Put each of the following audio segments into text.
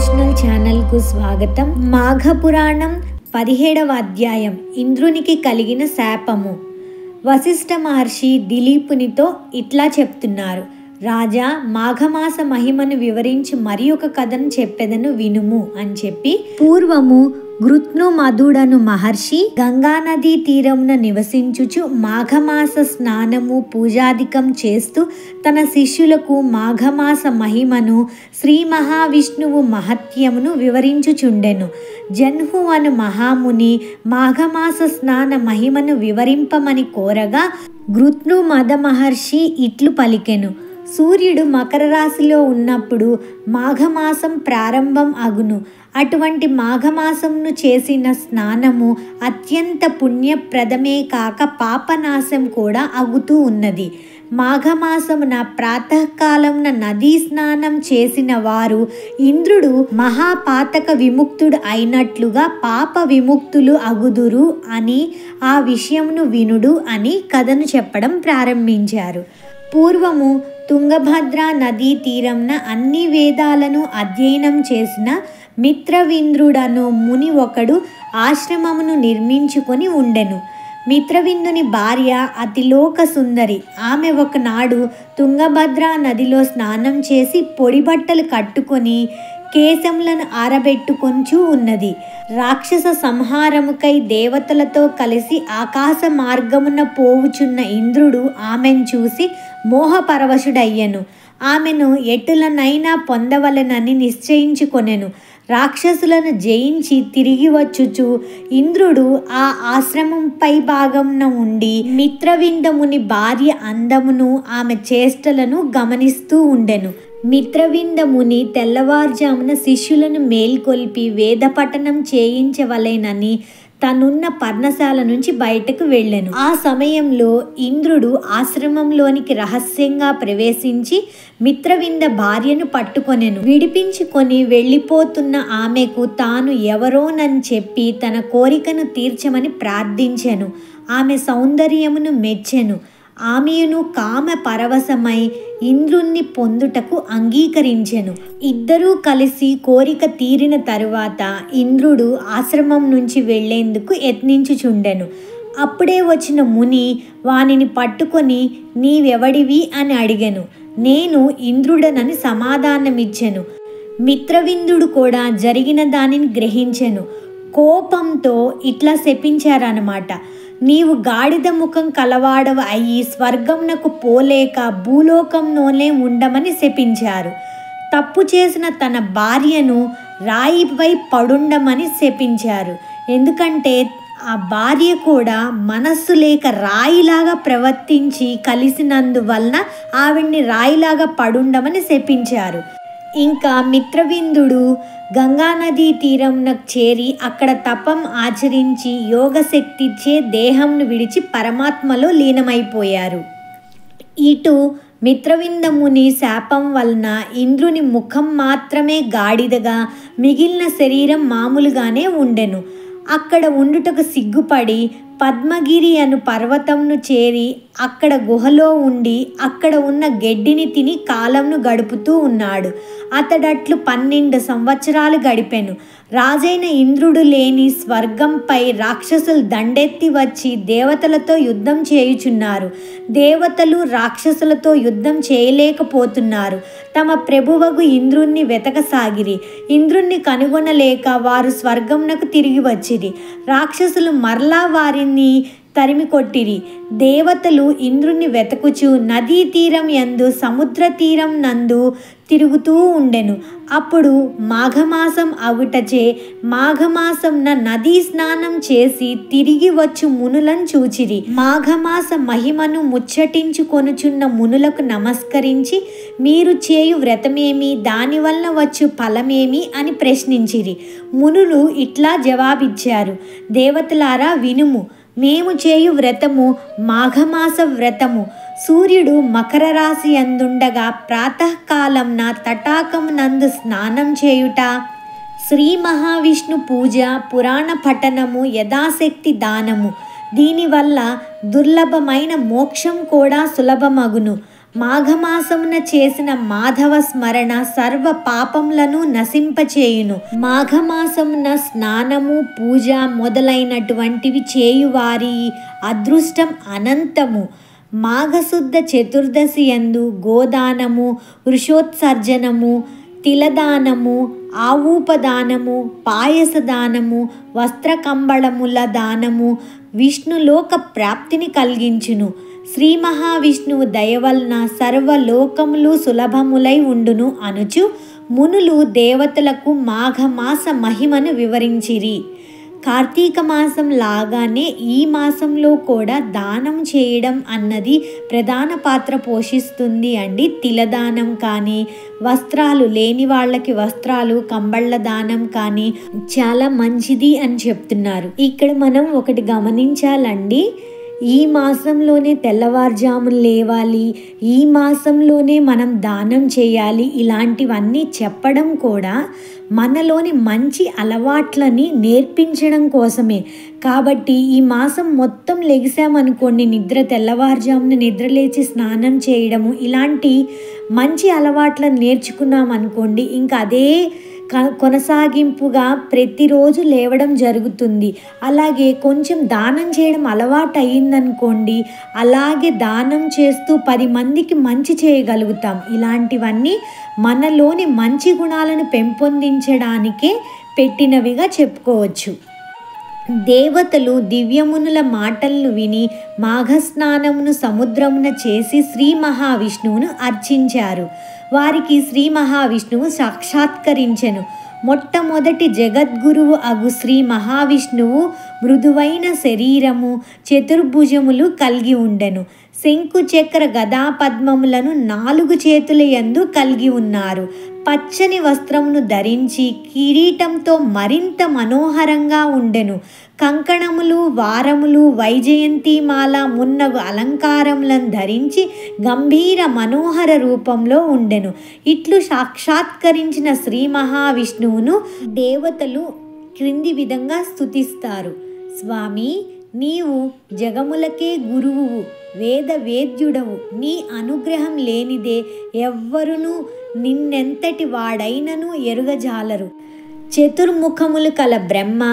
Devotional ఛానల్కు స్వాగతం. మాఘ పురాణం 17వ అధ్యాయం. ఇంద్రునికి కలిగిన శాపము. వశిష్ఠ మహర్షి దిలీపునితో ఇట్లా చెప్తున్నారు. రాజా, మాఘమాస మహిమను వివరించి మరి ఒక కథను చెప్పెదను వినుము అని చెప్పి, పూర్వము గృత్ను మధుడను మహర్షి గంగానదీ తీరమున నివసించుచు మాఘమాస స్నానము పూజాధికం చేస్తూ తన శిష్యులకు మాఘమాస మహిమను శ్రీ మహావిష్ణువు మహత్యమును వివరించుచుండెను. జన్హు అను మహాముని మాఘమాస స్నాన మహిమను వివరింపమని కోరగా గృత్ను మద మహర్షి ఇట్లు పలికెను. సూర్యుడు మకర రాశిలో ఉన్నప్పుడు మాఘమాసం ప్రారంభం అగును. అటువంటి మాఘమాసంను చేసిన స్నానము అత్యంత పుణ్యప్రదమే కాక పాపనాశం కూడా అగుతూ ఉన్నది. మాఘమాసమున ప్రాతకాలమున నదీ స్నానం చేసిన వారు ఇంద్రుడు మహాపాతక విముక్తుడు అయినట్లుగా పాప విముక్తులు అగుదురు అని ఆ విషయమును వినుడు అని కథను చెప్పడం ప్రారంభించారు. పూర్వము తుంగభద్ర నదీ తీరంన అన్ని వేదాలను అధ్యయనం చేసిన మిత్రవింద్రుడను ముని ఒకడు ఆశ్రమమును నిర్మించుకొని ఉండెను. మిత్రవిందుని భార్య అతిలోక సుందరి. ఆమె ఒకనాడు తుంగభద్ర నదిలో స్నానం చేసి పొడి బట్టలు కట్టుకొని కేశములను ఆరబెట్టుకొంచూ ఉన్నది. రాక్షస సంహారముకై దేవతలతో కలిసి ఆకాశ మార్గమున పోవుచున్న ఇంద్రుడు ఆమెను చూసి మోహపరవశుడయ్యెను. ఆమెను ఎటులనైనా పొందవలెనని నిశ్చయించుకొనెను. రాక్షసులను జయించి తిరిగి వచ్చుచు ఇంద్రుడు ఆ ఆశ్రమం పై భాగంన ఉండి మిత్రవిందముని భార్య అందమును ఆమె చేష్టలను గమనిస్తూ ఉండెను. మిత్రవిందముని తెల్లవారుజామున శిష్యులను మేల్కొల్పి వేద పఠనం చేయించవలెనని తనున్న పర్ణశాల నుంచి బయటకు వెళ్ళెను. ఆ సమయంలో ఇంద్రుడు ఆశ్రమంలోనికి రహస్యంగా ప్రవేశించి మిత్రవింద భార్యను పట్టుకొనెను. విడిపించుకొని వెళ్ళిపోతున్న ఆమెకు తాను ఎవరోనని చెప్పి తన కోరికను తీర్చమని ప్రార్థించెను. ఆమె సౌందర్యమును మెచ్చెను. ఆమెను కామ పరవశమై ఇంద్రుణ్ణి పొందుటకు అంగీకరించెను. ఇద్దరూ కలిసి కోరిక తీరిన తరువాత ఇంద్రుడు ఆశ్రమం నుంచి వెళ్లేందుకు యత్నించుచుండెను. అప్పుడే వచ్చిన ముని వానిని పట్టుకొని నీవెవడివి అని అడిగెను. నేను ఇంద్రుడనని సమాధానమిచ్చెను. మిత్రవిందుడు కూడా జరిగిన దానిని గ్రహించెను. కోపంతో ఇట్లా శపించారన్నమాట. నీవు గాడిద ముఖం కలవాడవ అయ్యి స్వర్గంనకు పోలేక భూలోకంలోనే ఉండమని శపించారు. తప్పు చేసిన తన భార్యను రాయిపై పడుండమని శపించారు. ఎందుకంటే ఆ భార్య కూడా మనస్సు లేక రాయిలాగా ప్రవర్తించి కలిసినందువలన ఆవిడ్ని రాయిలాగా పడుండమని శపించారు. ఇంకా మిత్రవిందుడు గంగానదీ తీరంనకు చేరి అక్కడ తపం ఆచరించి యోగశక్తిచే దేహంను విడిచి పరమాత్మలో లీనమైపోయారు. ఇటు మిత్రవిందముని శాపం వలన ఇంద్రుని ముఖం మాత్రమే గాడిదగా, మిగిలిన శరీరం మామూలుగానే ఉండెను. అక్కడ ఉండుటకు సిగ్గుపడి పద్మగిరి అను పర్వతంను చేరి అక్కడ గుహలో ఉండి అక్కడ ఉన్న గడ్డిని తిని కాలంను గడుపుతూ ఉన్నాడు. అతడట్లు 12 సంవత్సరాలు గడిపెను. రాజైన ఇంద్రుడు లేని స్వర్గంపై రాక్షసులు దండెత్తి వచ్చి దేవతలతో యుద్ధం చేయుచున్నారు. దేవతలు రాక్షసులతో యుద్ధం చేయలేకపోతున్నారు. తమ ప్రభువగు ఇంద్రుణ్ణి వెతకసాగిరి. ఇంద్రుణ్ణి కనుగొనలేక వారు స్వర్గంనకు తిరిగి వచ్చిరి. రాక్షసులు మరలా వారిని తరిమి కొట్టిరి. దేవతలు ఇంద్రుణ్ణి వెతకుచు నదీ తీరం యందు సముద్ర తీరం నందు తిరుగుతూ ఉండెను. అప్పుడు మాఘమాసం అగుటచే మాఘమాసంన నదీ స్నానం చేసి తిరిగి వచ్చు మునులను చూచిరి. మాఘమాస మహిమను ముచ్చటించుకొనుచున్న మునులకు నమస్కరించి మీరు చేయు వ్రతమేమి, దానివలన వచ్చు ఫలమేమి అని ప్రశ్నించిరి. మునులు ఇట్లా జవాబిచ్చారు. దేవతలారా వినుము. మేము చేయు వ్రతము మాఘమాస వ్రతము. సూర్యుడు మకర రాశి అందుండగా ప్రాతకాలంన తటాకమునందు స్నానం చేయుట, శ్రీ మహావిష్ణు పూజ, పురాణ పఠనము, యథాశక్తి దానము. దీనివల్ల దుర్లభమైన మోక్షం కూడా సులభమగును. మాఘమాసమున చేసిన మాధవ స్మరణ సర్వ పాపములను నశింపచేయును. మాఘమాసమున స్నానము, పూజ మొదలైనటువంటివి చేయువారి అదృష్టం అనంతము. మాఘశుద్ధ చతుర్దశి యందు గోదానము, వృషోత్సర్జనము, తిలదానము, ఆవూపదానము, పాయసదానము, వస్త్రకంబళముల దానము విష్ణులోక ప్రాప్తిని కలిగించును. శ్రీ మహావిష్ణువు దయవలన సర్వలోకములు సులభములై ఉండును అనుచు మునులు దేవతలకు మాఘమాస మహిమను వివరించిరి. కార్తీక మాసం లాగానే ఈ మాసంలో కూడా దానం చేయడం అన్నది ప్రధాన పాత్ర పోషిస్తుంది అండి. తిలదానం కానీ, వస్త్రాలు లేని వాళ్ళకి వస్త్రాలు, కంబళ్ళ దానం కానీ చాలా మంచిది అని చెప్తున్నారు. ఇక్కడ మనం ఒకటి గమనించాలండి, ఈ మాసంలోనే తెల్లవారుజామున లేవాలి, ఈ మాసంలోనే మనం దానం చేయాలి, ఇలాంటివన్నీ చెప్పడం కూడా మనలోని మంచి అలవాట్లని నేర్పించడం కోసమే. కాబట్టి ఈ మాసం మొత్తం లెగిసామనుకోండి, తెల్లవారుజామున నిద్ర లేచి స్నానం చేయడము, ఇలాంటి మంచి అలవాట్లను నేర్చుకున్నాం అనుకోండి, ఇంకా అదే కొనసాగింపుగా ప్రతిరోజు లేవడం జరుగుతుంది. అలాగే కొంచెం దానం చేయడం అలవాటు అయ్యిందనుకోండి, అలాగే దానం చేస్తూ 10 మందికి మంచి చేయగలుగుతాం. ఇలాంటివన్నీ మనలోని మంచి గుణాలను పెంపొందించడానికే పెట్టినవిగా చెప్పుకోవచ్చు. దేవతలు దివ్యమునుల మాటలను విని మాఘస్నానమును సముద్రమున చేసి శ్రీ మహావిష్ణువును అర్చించారు. వారికి శ్రీ మహావిష్ణువు సాక్షాత్కరించెను. మొట్టమొదటి జగద్గురువు అగు శ్రీ మహావిష్ణువు మృదువైన శరీరము, చతుర్భుజములు కలిగి ఉండెను. శంకు చక్ర గదా పద్మములను 4 చేతుల యందు కలిగి ఉన్నారు. పచ్చని వస్త్రమును ధరించి కిరీటంతో మరింత మనోహరంగా ఉండెను. కంకణములు, వారములు, వైజయంతిమాల మున్నగు అలంకారములను ధరించి గంభీర మనోహర రూపంలో ఉండెను. ఇట్లు సాక్షాత్కరించిన శ్రీ మహావిష్ణువును దేవతలు క్రింది విధంగా స్తుతిస్తారు. స్వామి, నీవు జగములకే గురువువు, వేద వేద్యుడవు. నీ అనుగ్రహం లేనిదే ఎవ్వరునూ నిన్నెంతటి వాడైనను ఎరుగజాలరు. చతుర్ముఖములు కల బ్రహ్మ,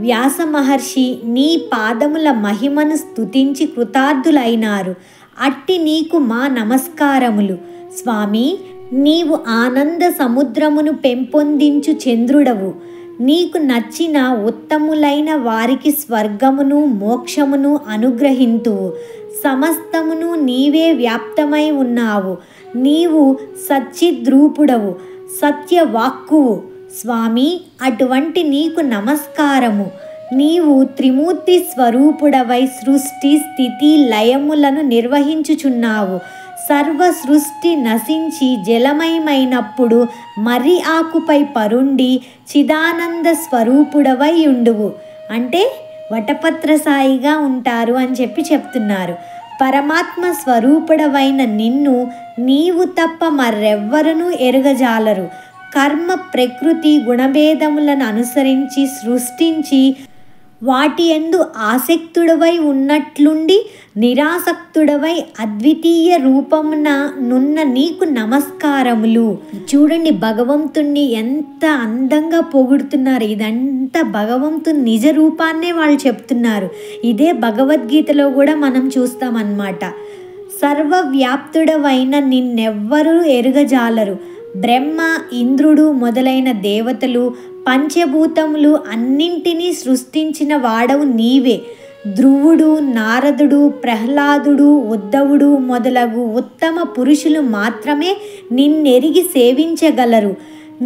వ్యాస మహర్షి నీ పాదముల మహిమను స్తుతించి కృతార్థులైనారు. అట్టి నీకు మా నమస్కారములు. స్వామి, నీవు ఆనంద సముద్రమును పెంపొందించు చంద్రుడవు. నీకు నచ్చిన ఉత్తములైన వారికి స్వర్గమును, మోక్షమును అనుగ్రహింతువు. సమస్తమును నీవే వ్యాప్తమై ఉన్నావు. నీవు సచ్చిద్రూపుడవు, సత్యవాక్కువు. స్వామి, అటువంటి నీకు నమస్కారము. నీవు త్రిమూర్తి స్వరూపుడవై సృష్టి, స్థితి, లయములను నిర్వహించుచున్నావు. సర్వ సృష్టి నశించి జలమయమైనప్పుడు మర్రి ఆకుపై పరుండి చిదానంద స్వరూపుడవై ఉండువు. అంటే వటపత్ర సాయిగా ఉంటారు అని చెప్తున్నారు. పరమాత్మ స్వరూపుడవైన నిన్ను నీవు తప్ప మరెవ్వరూ ఎరుగజాలరు. కర్మ, ప్రకృతి, గుణభేదములను అనుసరించి సృష్టించి వాటి యందు ఆసక్తుడవై ఉన్నట్లుండి నిరాసక్తుడవై అద్వితీయ రూపమున నున్న నీకు నమస్కారములు. చూడండి, భగవంతుణ్ణి ఎంత అందంగా పొగుడుతున్నారు. ఇదంతా భగవంతుని నిజ రూపాన్నే వాళ్ళు చెప్తున్నారు. ఇదే భగవద్గీతలో కూడా మనం చూస్తామన్నమాట. సర్వవ్యాప్తుడవైన నిన్నెవ్వరూ ఎరుగజాలరు. బ్రహ్మ, ఇంద్రుడు మొదలైన దేవతలు, పంచభూతములు అన్నింటినీ సృష్టించిన వాడవు నీవే. ధ్రువుడు, నారదుడు, ప్రహ్లాదుడు, ఉద్ధవుడు మొదలగు ఉత్తమ పురుషులు మాత్రమే నిన్నెరిగి సేవించగలరు.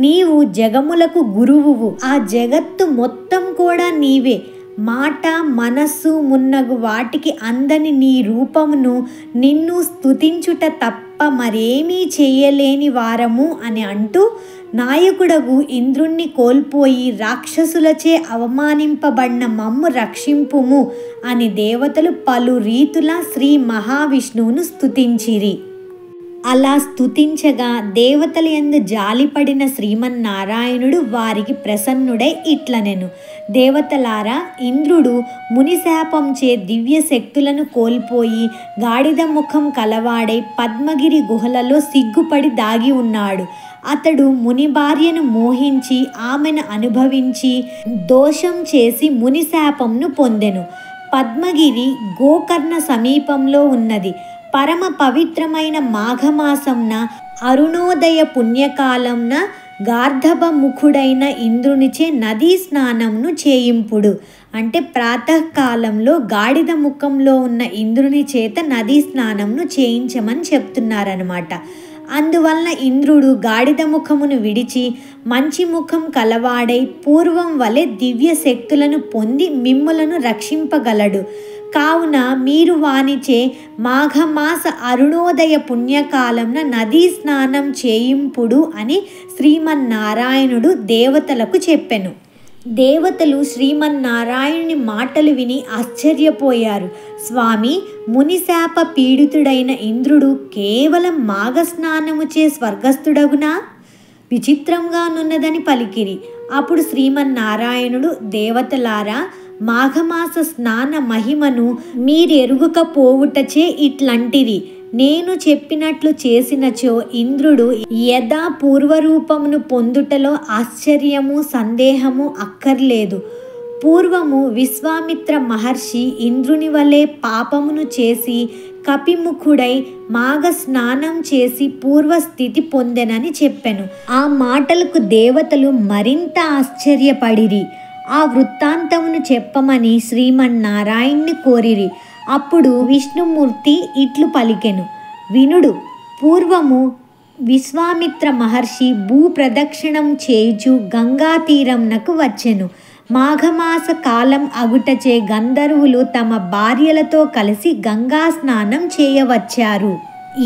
నీవు జగములకు గురువువు. ఆ జగత్తు మొత్తం కూడా నీవే. మాట, మనస్సు మున్నగు వాటికి అందని నీ రూపమును నిన్ను స్తుతించుట తప్ప మరేమీ చేయలేని వారము అని అంటూ నాయకుడగు ఇంద్రుణ్ణి కోల్పోయి రాక్షసులచే అవమానింపబడిన మమ్ము రక్షింపుము అని దేవతలు పలు రీతుల శ్రీ మహావిష్ణువును స్తుతించిరి. అలా స్తుతించగా దేవతల యందు జాలిపడిన శ్రీమన్నారాయణుడు వారికి ప్రసన్నుడై ఇట్లనెను: దేవతలారా, ఇంద్రుడు మునిశాపంచే దివ్య శక్తులను కోల్పోయి గాడిద ముఖం కలవాడై పద్మగిరి గుహలలో సిగ్గుపడి దాగి ఉన్నాడు. అతడు ముని భార్యను మోహించి ఆమెను అనుభవించి దోషం చేసి మునిశాపంను పొందెను. పద్మగిరి గోకర్ణ సమీపంలో ఉన్నది. పరమ పవిత్రమైన మాఘమాసంన అరుణోదయ పుణ్యకాలంన గార్ధబముఖుడైన ఇంద్రునిచే నదీ స్నానంను చేయింపుడు. అంటే ప్రాతకాలంలో గాడిద ముఖంలో ఉన్న ఇంద్రుని చేత నదీ స్నానంను చేయించమని చెప్తున్నారనమాట. అందువలన ఇంద్రుడు గాడిద ముఖమును విడిచి మంచి ముఖం కలవాడై పూర్వం వలె దివ్య శక్తులను పొంది మిమ్ములను రక్షింపగలడు. కావున మీరు వానిచే మాఘమాస అరుణోదయ పుణ్యకాలంన నదీ స్నానం చేయింపుడు అని శ్రీమన్నారాయణుడు దేవతలకు చెప్పెను. దేవతలు శ్రీమన్నారాయణుని మాటలు విని ఆశ్చర్యపోయారు. స్వామి, మునిశాప పీడితుడైన ఇంద్రుడు కేవలం మాఘస్నానముచే స్వర్గస్థుడగునా? విచిత్రంగానున్నదని పలికిరి. అప్పుడు శ్రీమన్నారాయణుడు, దేవతలారా, మాఘమాస స్నాన మహిమను మీరెరుగకపోవుటచే ఇట్లంటిరి. నేను చెప్పినట్లు చేసినచో ఇంద్రుడు యథా పూర్వరూపమును పొందుటలో ఆశ్చర్యము సందేహము అక్కర్లేదు. పూర్వము విశ్వామిత్ర మహర్షి ఇంద్రుని వలె పాపమును చేసి కపిముఖుడై మాఘ స్నానం చేసి పూర్వస్థితి పొందెనని చెప్పెను. ఆ మాటలకు దేవతలు మరింత ఆశ్చర్యపడిరి. ఆ వృత్తాంతమును చెప్పమని శ్రీమన్నారాయణ్ణి కోరిరి. అప్పుడు విష్ణుమూర్తి ఇట్లు పలికెను: వినుడు. పూర్వము విశ్వామిత్ర మహర్షి భూప్రదక్షిణం చేయుచు గంగా తీరంనకు వచ్చెను. మాఘమాస కాలం అగుటచే గంధర్వులు తమ భార్యలతో కలిసి గంగా స్నానం చేయవచ్చారు.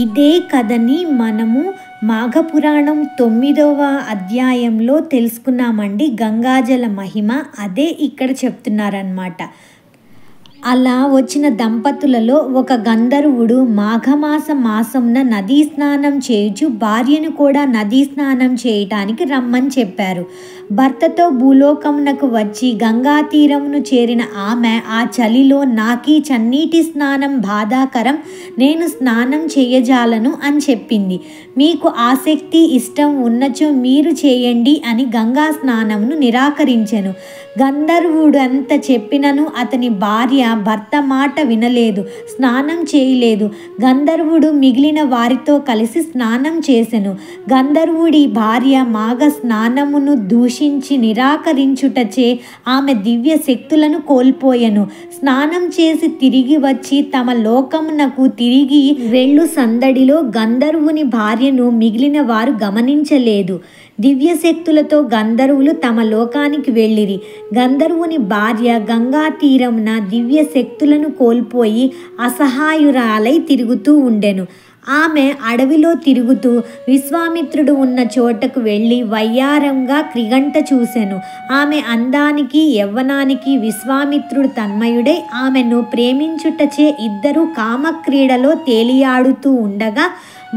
ఇదే కథని మనము మాఘపురాణం 9వ అధ్యాయంలో తెలుసుకున్నామండి. గంగాజల మహిమ అదే ఇక్కడ చెప్తున్నారన్నమాట. అలా వచ్చిన దంపతులలో ఒక గంధర్వుడు మాఘమాస మాసంన నదీ స్నానం చేయుచు భార్యను కూడా నదీ స్నానం చేయటానికి రమ్మని చెప్పారు. భర్తతో భూలోకమునకు వచ్చి గంగా తీరమును చేరిన ఆమె ఆ చలిలో నాకీ చన్నీటి స్నానం బాధాకరం, నేను స్నానం చేయజాలను అని చెప్పింది. మీకు ఆసక్తి ఇష్టం ఉన్నచో మీరు చేయండి అని గంగా స్నానమును నిరాకరించెను. గంధర్వుడు అంత చెప్పినను అతని భార్య భర్త మాట వినలేదు, స్నానం చేయలేదు. గంధర్వుడు మిగిలిన వారితో కలిసి స్నానం చేసెను. గంధర్వుడి భార్య మాఘ స్నానమును దూషించి నిరాకరించుటచే ఆమె దివ్య శక్తులను కోల్పోయెను. స్నానం చేసి తిరిగి వచ్చి తమ లోకమునకు తిరిగి వెళ్ళు సందడిలో గంధర్వుని భార్యను మిగిలిన వారు గమనించలేదు. దివ్య శక్తులతో గంధర్వులు తమ లోకానికి వెళ్ళిరి. గంధర్వుని భార్య గంగా తీరమున దివ్య శక్తులను కోల్పోయి అసహాయురాలై తిరుగుతూ ఉండెను. ఆమె అడవిలో తిరుగుతూ విశ్వామిత్రుడు ఉన్న చోటకు వెళ్ళి వయ్యారంగా క్రిగంట చూసెను. ఆమె అందానికి యవ్వనానికి విశ్వామిత్రుడు తన్మయుడై ఆమెను ప్రేమించుటచే ఇద్దరు కామక్రీడలో తేలియాడుతూ ఉండగా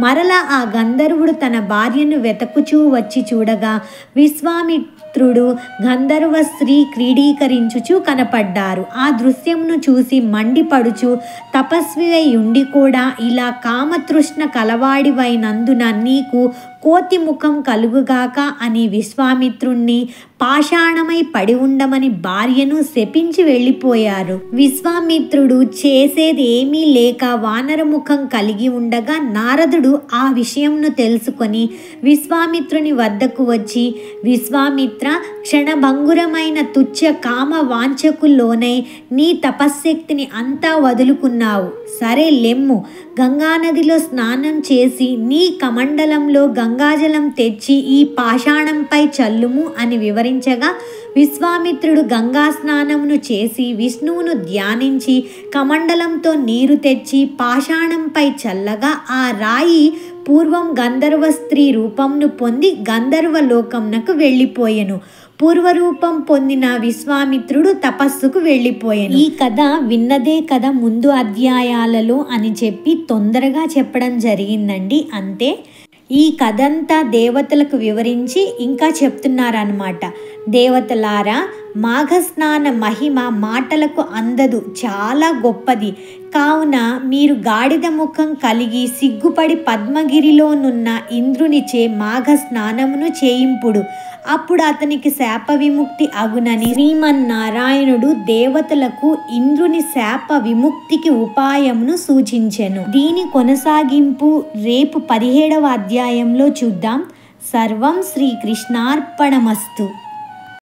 మరలా ఆ గంధర్వుడు తన భార్యను వెతకుచూ వచ్చి చూడగా విశ్వామిత్రుడు గంధర్వ స్త్రీ క్రీడీకరించుచు కనపడ్డారు. ఆ దృశ్యమును చూసి మండిపడుచు, తపస్వివై ఉండి కూడా ఇలా కామతృష్ణ కలవాడివైనందున నీకు కోతి ముఖం కలుగుగాక అని విశ్వామిత్రుణ్ణి పాషాణమై పడి ఉండమని భార్యను శపించి వెళ్ళిపోయారు. విశ్వామిత్రుడు చేసేది ఏమీ లేక వానరముఖం కలిగి ఉండగా నారదుడు ఆ విషయంను తెలుసుకొని విశ్వామిత్రుని వద్దకు వచ్చి, విశ్వామిత్ర, క్షణభంగురమైన తుచ్చ కామ వాంఛకుల్లోనై నీ తపశ్శక్తిని అంతా వదులుకున్నావు. సరే లెమ్ము, గంగానదిలో స్నానం చేసి నీ కమండలంలో గంగాజలం తెచ్చి ఈ పాషాణంపై చల్లుము అని వివరించగా విశ్వామిత్రుడు గంగా స్నానమును చేసి విష్ణువును ధ్యానించి కమండలంతో నీరు తెచ్చి పాషాణంపై చల్లగా ఆ రాయి పూర్వం గంధర్వ స్త్రీ రూపంను పొంది గంధర్వ లోకంనకు వెళ్ళిపోయెను. పూర్వరూపం పొందిన విశ్వామిత్రుడు తపస్సుకు వెళ్ళిపోయాను. ఈ కథ విన్నదే కథ ముందు అధ్యాయాలలో అని చెప్పి తొందరగా చెప్పడం జరిగిందండి. అంతే. ఈ కథంతా దేవతలకు వివరించి ఇంకా చెప్తున్నారన్నమాట. దేవతలారా, మాఘస్నాన మహిమ మాటలకు అందదు, చాలా గొప్పది. కావున మీరు గాడిద ముఖం కలిగి సిగ్గుపడి పద్మగిరిలోనున్న ఇంద్రునిచే మాఘ స్నానమును చేయింపుడు. అప్పుడు అతనికి శాప విముక్తి అగునని శ్రీమన్నారాయణుడు దేవతలకు ఇంద్రుని శాప విముక్తికి ఉపాయమును సూచించెను. దీని కొనసాగింపు రేపు 17వ అధ్యాయంలో చూద్దాం. సర్వం శ్రీకృష్ణార్పణమస్తు.